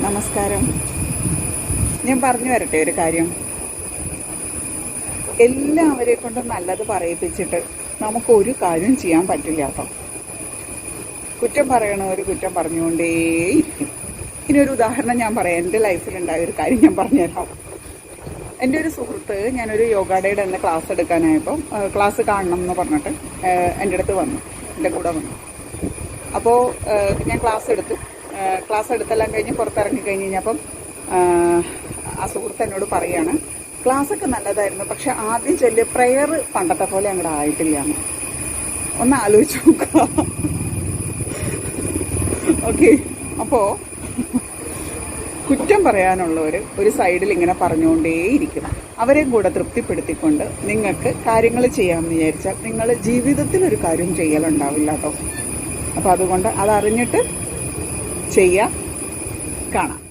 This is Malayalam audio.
നമസ്കാരം. ഞാൻ പറഞ്ഞു വരട്ടെ ഒരു കാര്യം. എല്ലാവരെ കൊണ്ടും നല്ലത് പറയിപ്പിച്ചിട്ട് നമുക്കൊരു കാര്യം ചെയ്യാൻ പറ്റില്ല കേട്ടോ. കുറ്റം പറയണവർ കുറ്റം പറഞ്ഞുകൊണ്ടേയിരിക്കും. ഇനി ഒരു ഉദാഹരണം ഞാൻ പറയാം. എൻ്റെ ലൈഫിലുണ്ടായ ഒരു കാര്യം ഞാൻ പറഞ്ഞുതരാം. എൻ്റെ ഒരു സുഹൃത്ത് ഞാനൊരു യോഗ ഡേയുടെ അന്ന് ക്ലാസ് എടുക്കാനായപ്പോൾ ക്ലാസ് കാണണം എന്ന് പറഞ്ഞിട്ട് എൻ്റെ അടുത്ത് വന്നു, എൻ്റെ കൂടെ വന്നു. അപ്പോൾ ഞാൻ ക്ലാസ് എടുത്തെല്ലാം കഴിഞ്ഞ് പുറത്തിറങ്ങി കഴിഞ്ഞ് കഴിഞ്ഞപ്പം ആ സുഹൃത്ത് എന്നോട് പറയാണ്, ക്ലാസ്സൊക്കെ നല്ലതായിരുന്നു, പക്ഷെ ആദ്യം ചൊല്ലിയ പ്രെയർ പണ്ടത്തെ പോലെ അങ്ങോട്ട് ആയിട്ടില്ല. ഒന്ന് ആലോചിച്ച് നോക്കുക. ഓക്കെ, അപ്പോൾ കുറ്റം പറയാനുള്ളവർ ഒരു സൈഡിൽ ഇങ്ങനെ പറഞ്ഞുകൊണ്ടേയിരിക്കും. അവരെയും കൂടെ തൃപ്തിപ്പെടുത്തിക്കൊണ്ട് നിങ്ങൾക്ക് കാര്യങ്ങൾ ചെയ്യാമെന്ന് വിചാരിച്ചാൽ നിങ്ങൾ ജീവിതത്തിൽ ഒരു കാര്യം ചെയ്യലുണ്ടാവില്ല കേട്ടോ. അപ്പോൾ അതുകൊണ്ട് അതറിഞ്ഞിട്ട് ചെയ്യാം. കാണാം.